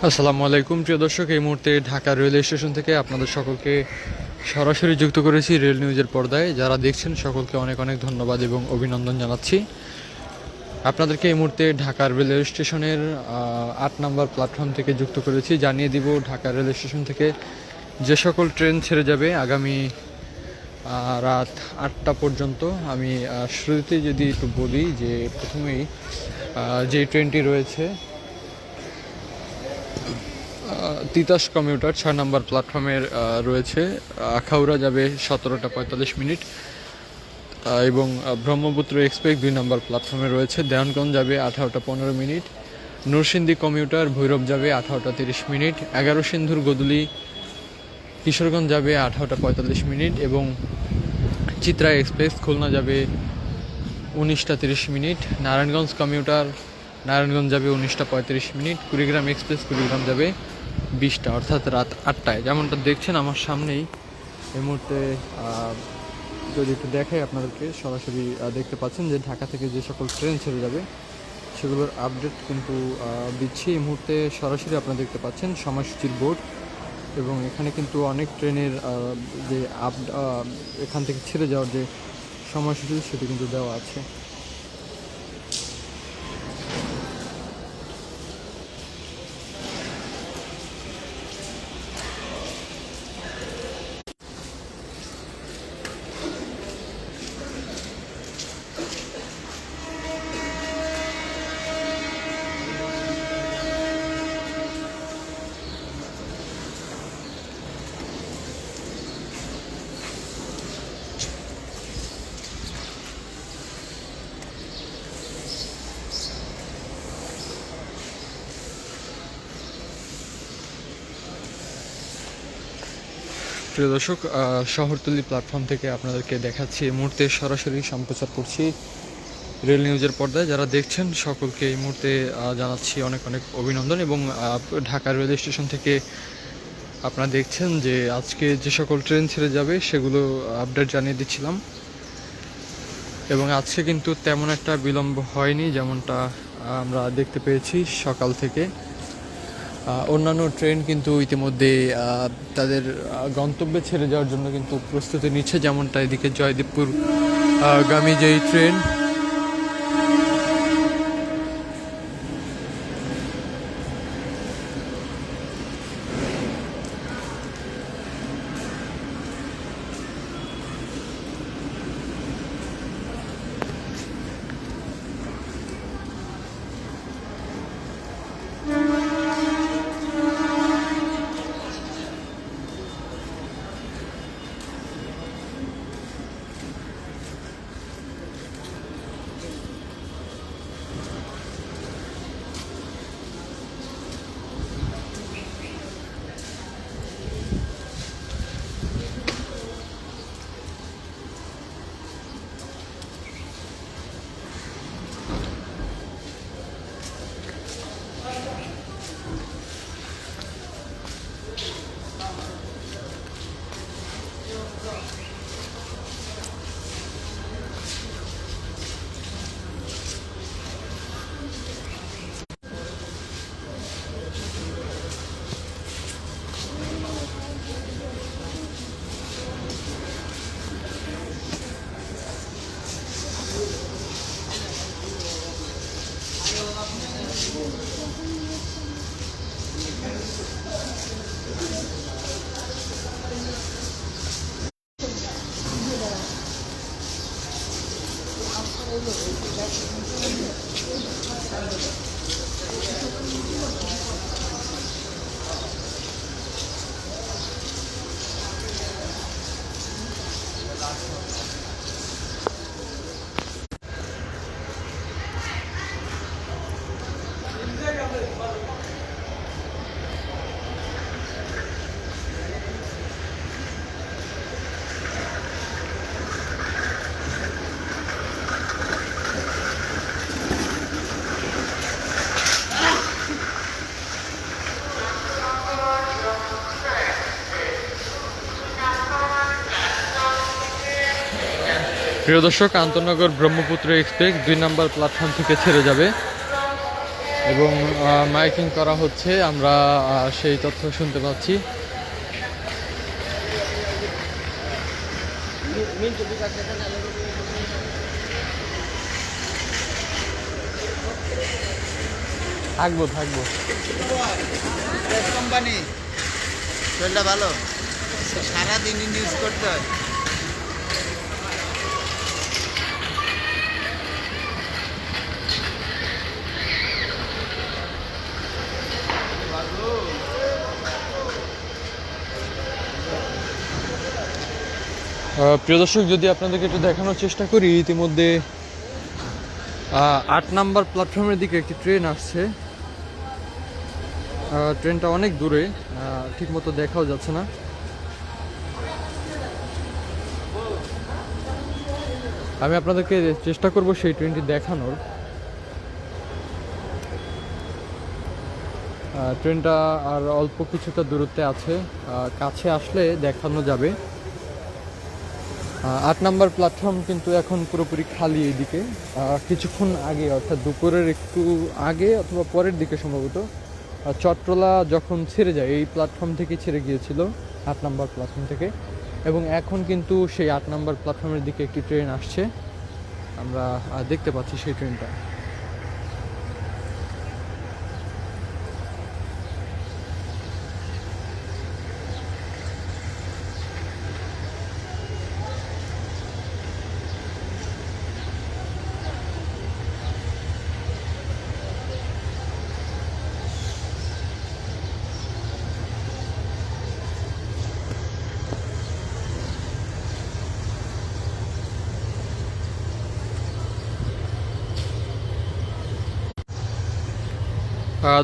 আসসালামু আলাইকুম প্রিয় দর্শক, এই মুহূর্তে ঢাকা রেলওয়ে স্টেশন থেকে আপনাদের সকলকে সরাসরি যুক্ত করেছি রেল নিউজের পর্দায়। যারা দেখছেন সকলকে অনেক অনেক ধন্যবাদ এবং অভিনন্দন জানাচ্ছি। আপনাদেরকে এই মুহূর্তে ঢাকা রেলওয়ে স্টেশনের ৮ নম্বর প্ল্যাটফর্ম থেকে যুক্ত করেছি। জানিয়ে দিব ঢাকা রেলওয়ে স্টেশন থেকে যে সকল ট্রেন ছেড়ে যাবে আগামী রাত ৮টা পর্যন্ত। আমি শুরুতেই যদি একটু বলি যে প্রথমেই যে ট্রেনটি রয়েছে তিতাস কমিউটার ৬ নম্বর প্ল্যাটফর্মের রয়েছে। আখাউড়া যাবে 17টা 45 মিনিট এবং ব্রহ্মপুত্র এক্সপ্রেস ২ নম্বর প্ল্যাটফর্মে রয়েছে। দেওয়ানগঞ্জ যাবে 18টা 15 মিনিট। নরসিংদী কমিউটার ভৈরব যাবে 18টা 30 মিনিট। ১১ সিন্ধুর গদুলি কিশোরগঞ্জ যাবে 18টা ৪৫ মিনিট এবং চিত্রা এক্সপ্রেস খুলনা যাবে 19টা 30 মিনিট। নারায়ণগঞ্জ কমিউটার নারায়ণগঞ্জ যাবে 19টা ৩৫ মিনিট। কুড়িগ্রাম এক্সপ্রেস কুড়িগ্রাম যাবে 20টা অর্থাৎ রাত 8টায়। যেমনটা দেখছেন আমার সামনেই এই মুহূর্তে, যদি একটু দেখাই আপনাদেরকে, সরাসরি দেখতে পাচ্ছেন যে ঢাকা থেকে যে সকল ট্রেন ছেড়ে যাবে সেগুলোর আপডেট কিন্তু দিচ্ছি এই মুহূর্তে। সরাসরি আপনারা দেখতে পাচ্ছেন সময়সূচির বোর্ড এবং এখানে কিন্তু অনেক ট্রেনের যে এখান থেকে ছেড়ে যাওয়ার যে সময়সূচি সেটি কিন্তু দেওয়া আছে। প্রিয় দর্শক, শহরতলি প্ল্যাটফর্ম থেকে আপনাদেরকে দেখাচ্ছি এই মুহূর্তে, সরাসরি সম্প্রচার করছি রেল নিউজের পর্দায়। যারা দেখছেন সকলকে এই মুহূর্তে জানাচ্ছি অনেক অনেক অভিনন্দন এবং ঢাকা রেলওয়ে স্টেশন থেকে আপনারা দেখছেন যে আজকে যে সকল ট্রেন ছেড়ে যাবে সেগুলো আপডেট জানিয়ে দিচ্ছিলাম এবং আজকে কিন্তু তেমন একটা বিলম্ব হয়নি যেমনটা আমরা দেখতে পেয়েছি সকাল থেকে। অন্যান্য ট্রেন কিন্তু ইতিমধ্যে তাদের গন্তব্যে ছেড়ে যাওয়ার জন্য কিন্তু প্রস্তুতি নিচ্ছে, যেমনটা এদিকে জয়দেবপুর গামী যেই ট্রেন প্রিয় দর্শক, আন্তনগর ব্রহ্মপুত্র এক্সপ্রেস ২ নম্বর প্ল্যাটফর্ম থেকে ছেড়ে যাবে এবং মাইকিং করা হচ্ছে, আমরা সেই তথ্য শুনতে পাচ্ছি। থাকবো থাকবো। কোম্পানি শরীরটা ভালো, সারাদিন ইউজ করতে হয়। প্রিয় দর্শক, যদি আপনাদেরকে একটু দেখানোর চেষ্টা করি, ইতিমধ্যে 8 নাম্বার প্ল্যাটফর্মের দিকে একটি ট্রেন আসছে। ট্রেনটা অনেক দূরে, ঠিকমতো দেখাও যাচ্ছে না। আমি আপনাদেরকে চেষ্টা করব সেই ট্রেনটি দেখানোর। ট্রেনটা আর অল্প কিছুটা দূরত্বে আছে, কাছে আসলে দেখানো যাবে। 8 নাম্বার প্ল্যাটফর্ম কিন্তু এখন পুরোপুরি খালি। এইদিকে কিছুক্ষণ আগে, অর্থাৎ দুপুরের একটু আগে অথবা পরের দিকে সম্ভবত চট্টলা যখন ছেড়ে যায়, এই প্ল্যাটফর্ম থেকে ছেড়ে গিয়েছিল 8 নাম্বার প্ল্যাটফর্ম থেকে, এবং এখন কিন্তু সেই 8 নাম্বার প্ল্যাটফর্মের দিকে একটি ট্রেন আসছে। আমরা দেখতে পাচ্ছি সেই ট্রেনটা।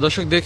দর্শক দেখছেন